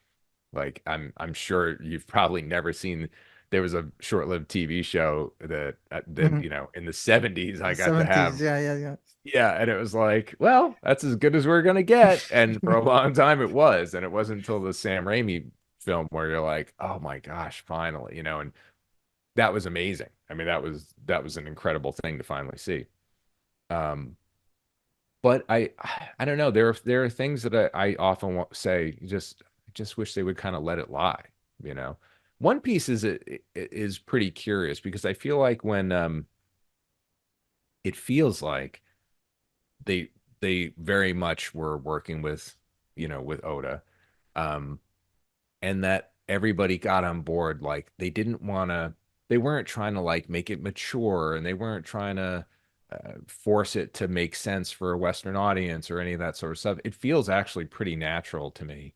Like, I'm sure you've probably never seen. There was a short-lived TV show that Mm-hmm. you know in the 70s I got to 70s, have. yeah, yeah, Yeah, and it was like, well, that's as good as we're gonna get. And for a long time it was. And it wasn't until the Sam Raimi film where you're like, oh my gosh, finally, you know, and that was amazing. I mean, that was an incredible thing to finally see. Um, but I don't know. There are things that I often say, just wish they would kind of let it lie, you know. One Piece is pretty curious because I feel like when it feels like they they very much were working with, you know, with Oda, um, and that everybody got on board. Like they weren't trying to like make it mature, and they weren't trying to force it to make sense for a Western audience or any of that sort of stuff. It feels actually pretty natural to me,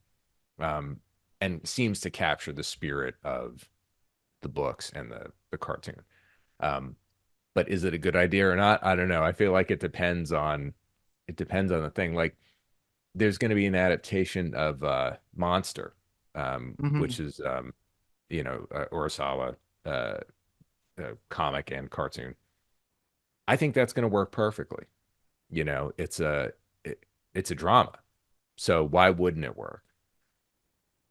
um, and seems to capture the spirit of the books and the cartoon. Um, but is it a good idea or not? I don't know. I feel like it depends on the thing. Like there's going to be an adaptation of Monster, yeah. which is Urasawa uh, comic and cartoon. I think that's going to work perfectly. You know, it's a drama, so why wouldn't it work?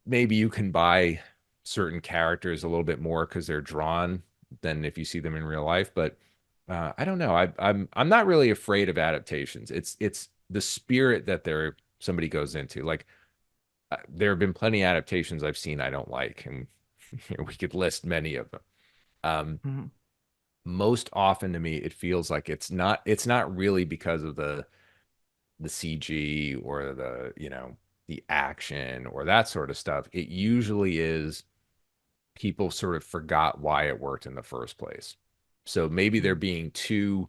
Maybe you can buy certain characters a little bit more because they're drawn than if you see them in real life, but I don't know. I'm not really afraid of adaptations. It's the spirit that somebody goes into. Like there have been plenty of adaptations I've seen I don't like, and we could list many of them. Um, Mm-hmm. Most often to me, it feels like it's not really because of the CG or the action or that sort of stuff. It usually is people sort of forgot why it worked in the first place. So maybe they're being too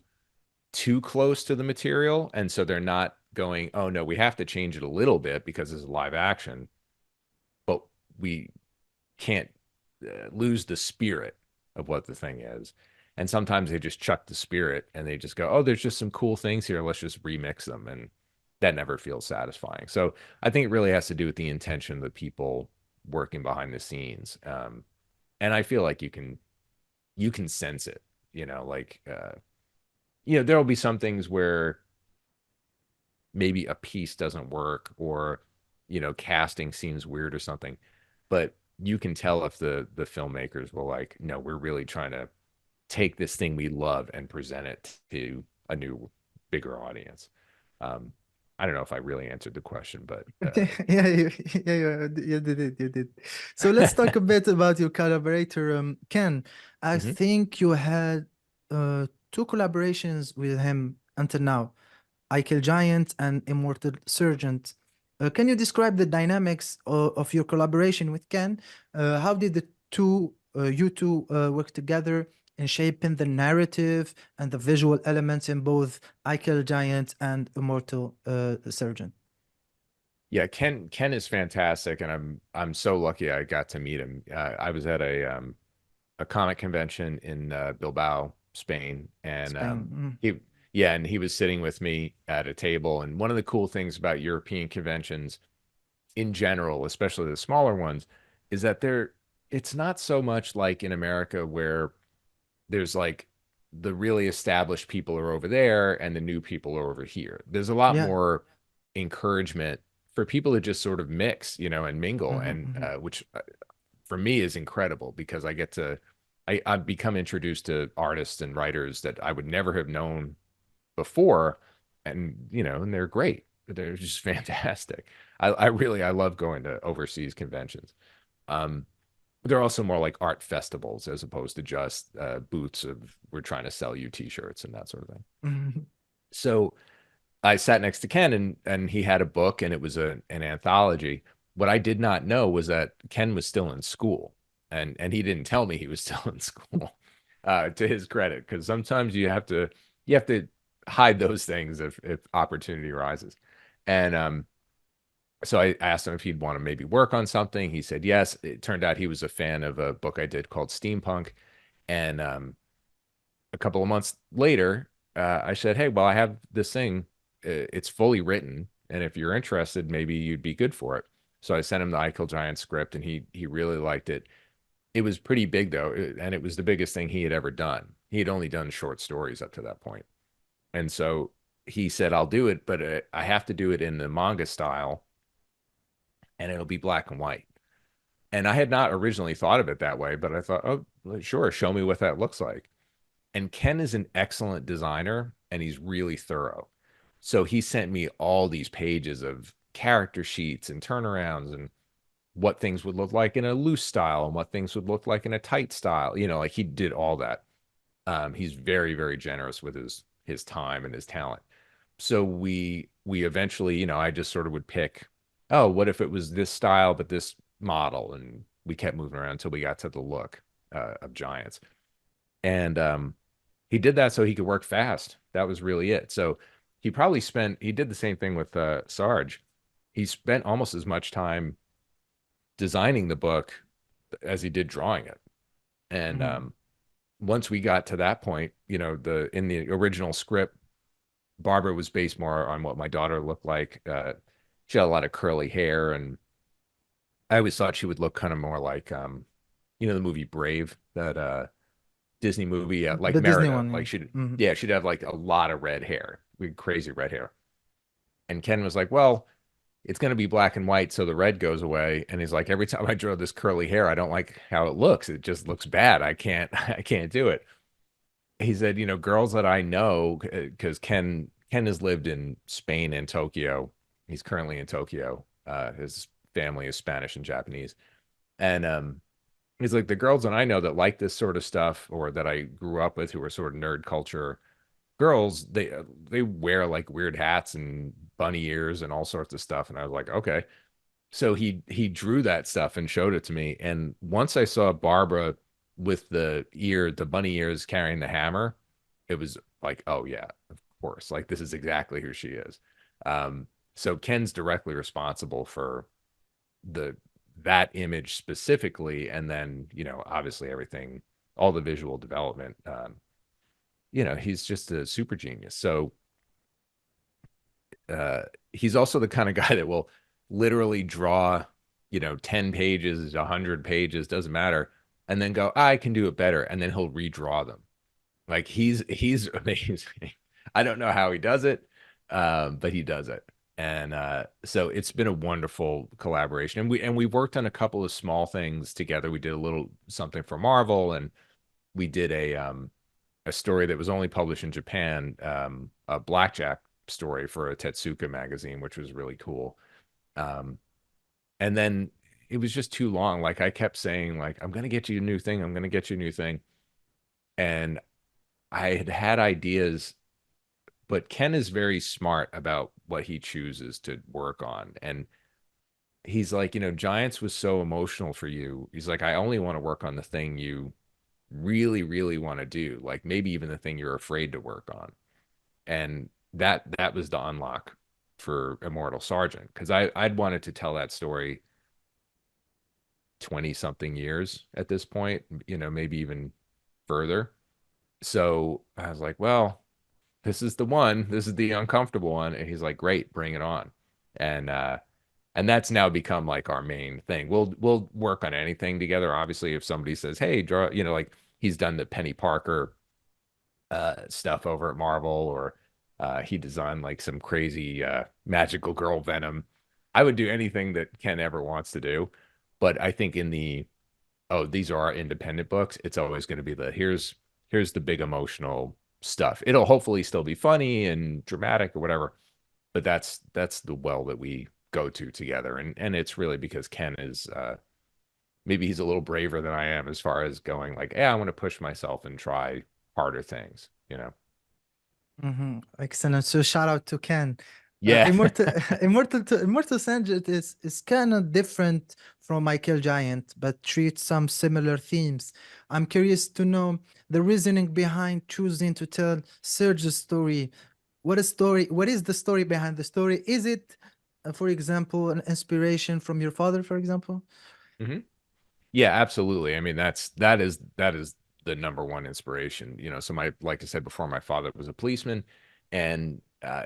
too close to the material, and so they're not going, oh no, we have to change it a little bit because it's live action, but we can't lose the spirit of what the thing is. And sometimes they just chuck the spirit and they just go, oh, there's just some cool things here. Let's just remix them. And that never feels satisfying. So I think it really has to do with the intention of the people working behind the scenes. And I feel like you can sense it, like there'll be some things where maybe a piece doesn't work, or casting seems weird or something, but you can tell if the filmmakers will like, no, we're really trying to take this thing we love and present it to a new, bigger audience. um I don't know if I really answered the question, but Yeah, you did it. You did. So let's talk a bit about your collaborator, Ken. I mhm. think you had two collaborations with him until now, Eichel Giant and Immortal Sergeant. Can you describe the dynamics of your collaboration with Ken? How did you two work together in shaping the narrative and the visual elements in both Eichel Giant and Immortal Sergeant? Yeah, Ken is fantastic, and I'm so lucky I got to meet him. I was at a comic convention in Bilbao, Spain, and Spain. Mm. he yeah, and he was sitting with me at a table. And one of the cool things about European conventions in general, especially the smaller ones, is that it's not so much like in America where there's like the really established people are over there and the new people are over here. There's a lot Yeah. more encouragement for people to just sort of mix, and mingle, Mhm, and mhm. which for me is incredible because I've become introduced to artists and writers that I would never have known before, and and they're great. They're just fantastic. I love going to overseas conventions. Um, they're also more like art festivals as opposed to just booths of we're trying to sell you t-shirts and that sort of thing. Mhm. So I sat next to Ken, and he had a book, and it was an anthology. What I did not know was that Ken was still in school, and he didn't tell me he was still in school, to his credit, because sometimes you have to hide those things if opportunity arises. And so I asked him if he'd want to maybe work on something. He said yes. It turned out he was a fan of a book I did called Steampunk, and a couple of months later, I said, "Hey, well, I have this thing. It's fully written, and if you're interested, maybe you'd be good for it." So I sent him the Eichel Giant script, and he really liked it. It was pretty big though, and it was the biggest thing he had ever done. He had only done short stories up to that point, and so he said, "I'll do it, but I have to do it in the manga style, and it'll be black and white." And I had not originally thought of it that way, but I thought, "Oh, well, sure, show me what that looks like." And Ken is an excellent designer and he's really thorough. So he sent me all these pages of character sheets and turnarounds and what things would look like in a loose style and what things would look like in a tight style. Like he did all that. He's very, very generous with his time and his talent. So we eventually, I just sort of would pick, oh, what if it was this style but this model, and we kept moving around until we got to the look of Giants. And he did that so he could work fast. That was really it. So he did the same thing with Sarge. He spent almost as much time designing the book as he did drawing it. And Mhm. once we got to that point, in the original script, Barbara was based more on what my daughter looked like. She had a lot of curly hair, and I always thought she would look kind of more like the movie Brave, that Disney movie, like The Disney Merida. one, yeah. Like she'd, Mhm. yeah, she'd have like a lot of red hair, crazy red hair. And Ken was like, well, it's going to be black and white, so the red goes away. And he's like, every time I draw this curly hair, I don't like how it looks. It just looks bad. I can't, I can't do it. He said, girls that I know, because Ken has lived in Spain and Tokyo. He's currently in Tokyo. His family is Spanish and Japanese. And he's like, the girls that I know that like this sort of stuff, or that I grew up with, who are sort of nerd culture girls, they wear like weird hats and bunny ears and all sorts of stuff. And I was like, okay. So he drew that stuff and showed it to me. And once I saw Barbara with the bunny ears carrying the hammer, it was like, oh yeah, of course, like this is exactly who she is. Um, so Ken's directly responsible for the that image specifically, and then obviously everything, all the visual development. He's just a super genius. So he's also the kind of guy that will literally draw 10 pages, 100 pages, doesn't matter, and then go, I can do it better, and then he'll redraw them. Like he's amazing. I don't know how he does it, but he does it. And so it's been a wonderful collaboration. And we worked on a couple of small things together. We did a little something for Marvel, and we did a story that was only published in Japan, a blackjack story for a Tetsuka magazine, which was really cool. Um, and then it was just too long. Like I kept saying, like, I'm gonna get you a new thing. I'm gonna get you a new thing. And I had ideas, but Ken is very smart about what he chooses to work on. And he's like, Giants was so emotional for you. He's like, I only want to work on the thing you really, really want to do. Like maybe even the thing you're afraid to work on. And that was the unlock for Immortal Sergeant. Because I'd wanted to tell that story 20 something years at this point, maybe even further. So I was like, well, this is the one. This is the uncomfortable one. And he's like, great, bring it on. And and that's now become like our main thing. We'll work on anything together. Obviously, if somebody says, hey, draw, like he's done the Penny Parker stuff over at Marvel, or he designed like some crazy magical girl Venom. I would do anything that Ken ever wants to do. But I think in the, oh, these are our independent books, it's always going to be the here's the big emotional stuff. It'll hopefully still be funny and dramatic or whatever, but that's the well that we go to together. And it's really because Ken is maybe he's a little braver than I am as far as going like, yeah, I want to push myself and try harder things. Excellent. So shout out to Ken. Yeah. Immortal, Immortal Sanjit is kind of different from Michael Giant, but treats some similar themes. I'm curious to know the reasoning behind choosing to tell Serge's story. What is the story behind the story? Is it, for example, an inspiration from your father, for example? hmm Yeah, absolutely. I mean, that is the number one inspiration. So like I said before, my father was a policeman, and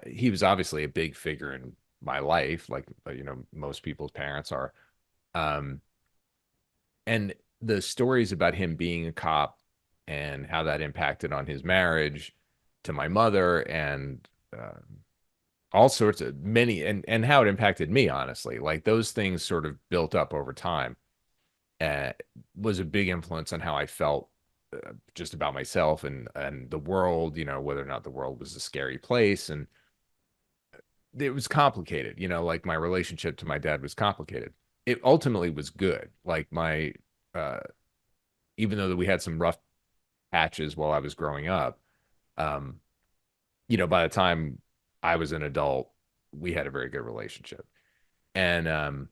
he was obviously a big figure in my life, like most people's parents are. Um, and the stories about him being a cop and how that impacted on his marriage to my mother, and all sorts of many, and how it impacted me, honestly, like those things sort of built up over time, uh, was a big influence on how I felt, just about myself and the world, whether or not the world was a scary place. And it was complicated, like my relationship to my dad was complicated. It ultimately was good. Like uh, even though that we had some rough patches while I was growing up, um, by the time I was an adult, we had a very good relationship. And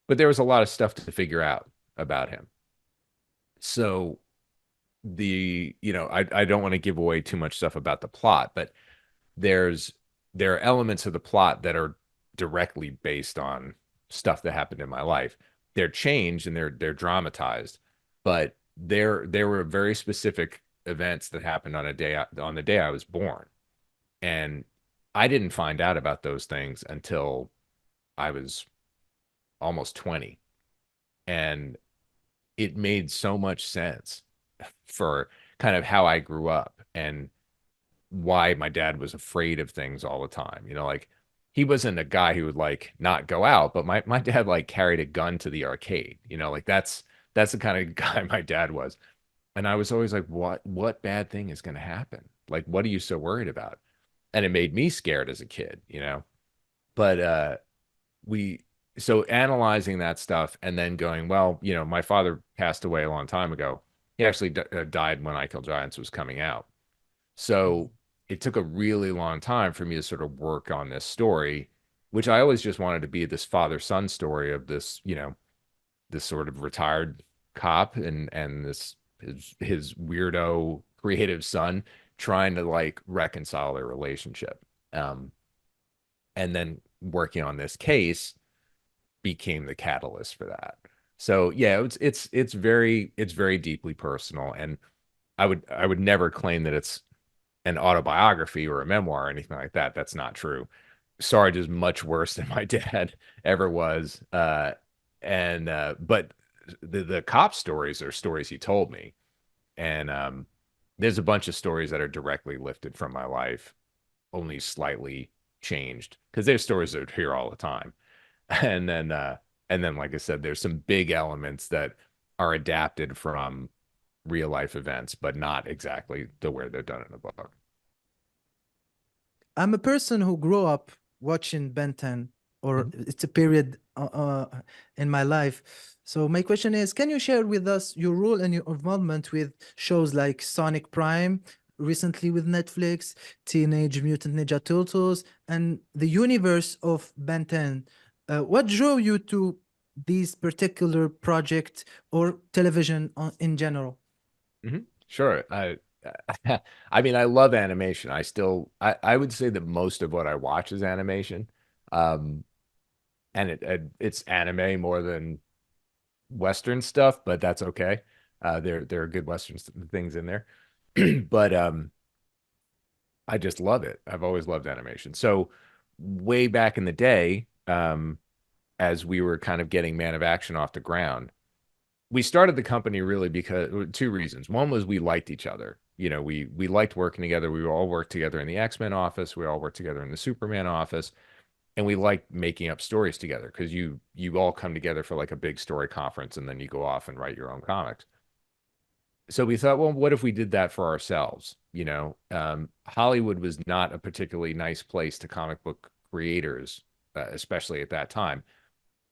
but there was a lot of stuff to figure out about him. So I don't want to give away too much stuff about the plot, but there's there are elements of the plot that are directly based on stuff that happened in my life. They're changed and they're dramatized, but there were very specific events that happened on the day I was born. And I didn't find out about those things until I was almost 20. And it made so much sense for kind of how I grew up and why my dad was afraid of things all the time. Like he wasn't a guy who would like not go out, but my dad like carried a gun to the arcade. Like that's the kind of guy my dad was. And I was always like, what bad thing is going to happen? Like, what are you so worried about? And it made me scared as a kid. But we so analyzing that stuff and then going, well, my father passed away a long time ago. He actually died when I Kill Giants was coming out. So it took a really long time for me to sort of work on this story, which I always just wanted to be this father-son story of this sort of retired cop and this his weirdo creative son trying to like reconcile their relationship. Um, and then working on this case became the catalyst for that. So yeah, it's very deeply personal, and I would never claim that it's an autobiography or a memoir or anything like that. That's not true. Sarge is much worse than my dad ever was. And but the cop stories are stories he told me, and there's a bunch of stories that are directly lifted from my life, only slightly changed because there's stories that are here all the time. And then like I said, there's some big elements that are adapted from real life events, but not exactly the way they're done in the book. I'm a person who grew up watching Ben 10, or Mhm. it's a period in my life. So my question is, can you share with us your role and your involvement with shows like Sonic Prime, recently with Netflix, Teenage Mutant Ninja Turtles, and the universe of Ben 10? What drew you to these particular project or television in general? Sure. I mean, I love animation. I would say that most of what I watch is animation. Um, and it's anime more than Western stuff, but that's okay. There are good Western things in there. But I just love it. I've always loved animation. So way back in the day, as we were kind of getting Man of Action off the ground, we started the company really because two reasons. One was we liked each other. You know, we liked working together. We all worked together in the X-Men office. We all worked together in the Superman office, and we liked making up stories together because you all come together for like a big story conference, and then you go off and write your own comics. So we thought, well, what if we did that for ourselves? You know, Hollywood was not a particularly nice place to comic book creators, especially at that time.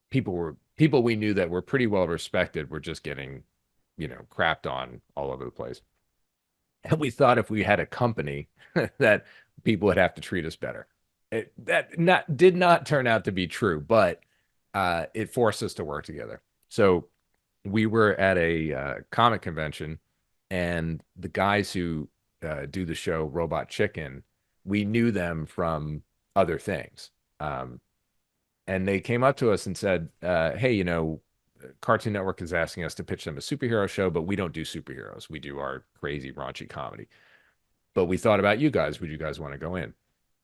People we knew that were pretty well respected were just getting, crapped on all over the place. And we thought if we had a company that people would have to treat us better. That not did not turn out to be true, but it forced us to work together. So we were at a comic convention, and the guys who do the show Robot Chicken, we knew them from other things. And they came up to us and said, "Hey, Cartoon Network is asking us to pitch them a superhero show, but we don't do superheroes. We do our crazy, raunchy comedy. But we thought about you guys. Would you guys want to go in?"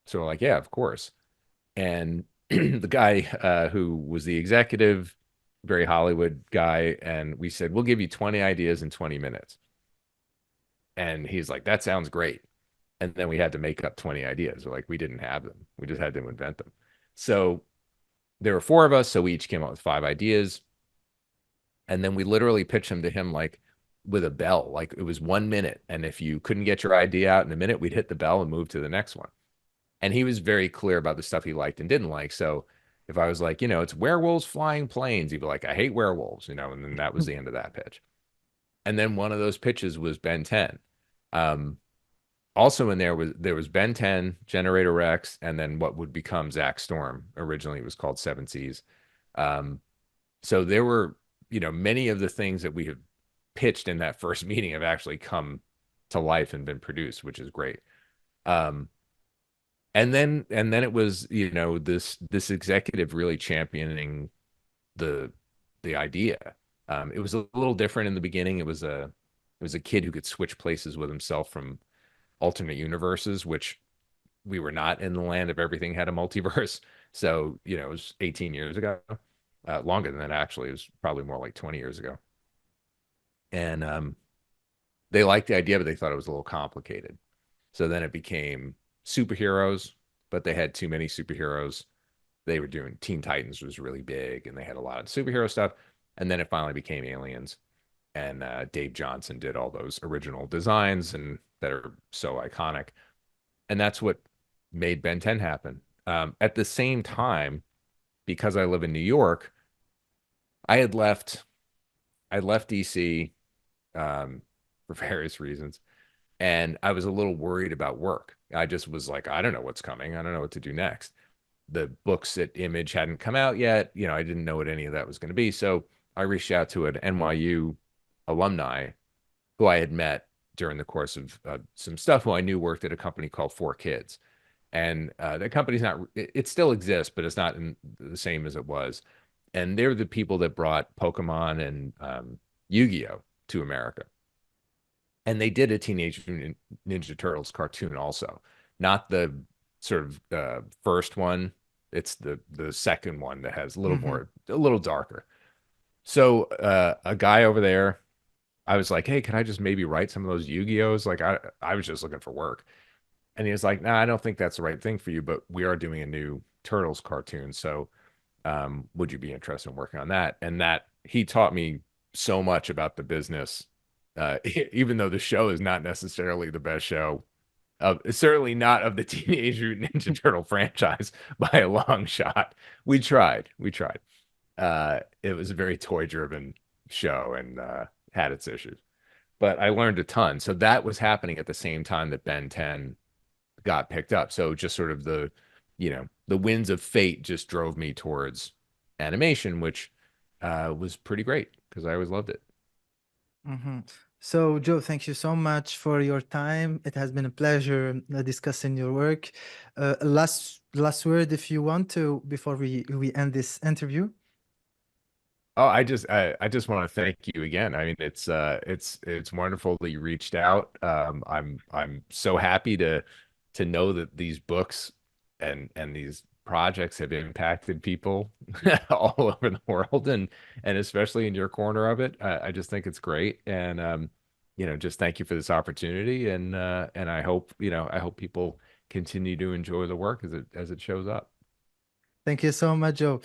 So we're like, "Yeah, of course." And the guy who was the executive, very Hollywood guy, and we said, "We'll give you 20 ideas in 20 minutes." And he's like, "That sounds great." And then we had to make up 20 ideas. We're like, we didn't have them. We just had to invent them. So there were four of us, so we each came up with 5 ideas. And then we literally pitched them to him like with a bell. Like it was 1 minute. And if you couldn't get your idea out in a minute, we'd hit the bell and move to the next one. And he was very clear about the stuff he liked and didn't like. So if I was like, it's werewolves flying planes, he'd be like, "I hate werewolves," and then that was the end of that pitch. And then one of those pitches was Ben 10. Um, Also in there was Ben 10, Generator Rex, and then what would become Zach Storm. Originally it was called Seven Seas. Um, so there were, many of the things that we have pitched in that first meeting have actually come to life and been produced, which is great. Um, and then it was, this executive really championing the the idea. It was a little different in the beginning. It was a kid who could switch places with himself from alternate universes, which we were not in the land of everything had a multiverse. So, it was 18 years ago, longer than that, actually. It was probably more like 20 years ago. And they liked the idea, but they thought it was a little complicated. So then it became superheroes, but they had too many superheroes. They were doing Teen Titans was really big, and they had a lot of superhero stuff. And then it finally became aliens. And Dave Johnson did all those original designs and that are so iconic. And that's what made Ben 10 happen. At the same time, because I live in New York, I had left. I left DC for various reasons, and I was a little worried about work. I just was like, I don't know what's coming. I don't know what to do next. The books at Image hadn't come out yet. I didn't know what any of that was going to be. So I reached out to an NYU alumni who I had met during the course of some stuff who I knew worked at a company called Four Kids. And that company's not, it still exists, but it's not the same as it was. And they're the people that brought Pokemon and Yu-Gi-Oh to America. And they did a Teenage Mutant Ninja Turtles cartoon also, not the sort of first one. It's the second one that has a little Mm-hmm. more, a little darker. So a guy over there, I was like, hey, can I just maybe write some of those Yu-Gi-Ohs? Like I was just looking for work. And he was like, nah, I don't think that's the right thing for you, but we are doing a new Turtles cartoon. So would you be interested in working on that? And that he taught me so much about the business, even though the show is not necessarily the best show of, certainly not of the Teenage Mutant Ninja Turtle franchise by a long shot. We tried. It was a very toy driven show and had its issues, but I learned a ton. So that was happening at the same time that Ben 10 got picked up. So just sort of the winds of fate just drove me towards animation, which was pretty great because I always loved it. Mm-hmm. So, Joe, thank you so much for your time. It has been a pleasure discussing your work. Last word, if you want to, before we end this interview. Oh, I just want to thank you again. I mean, it's wonderful that you reached out. I'm so happy to know that these books and these projects have impacted people all over the world and especially in your corner of it. I just think it's great. And just thank you for this opportunity and I hope people continue to enjoy the work as it shows up. Thank you so much, Joe.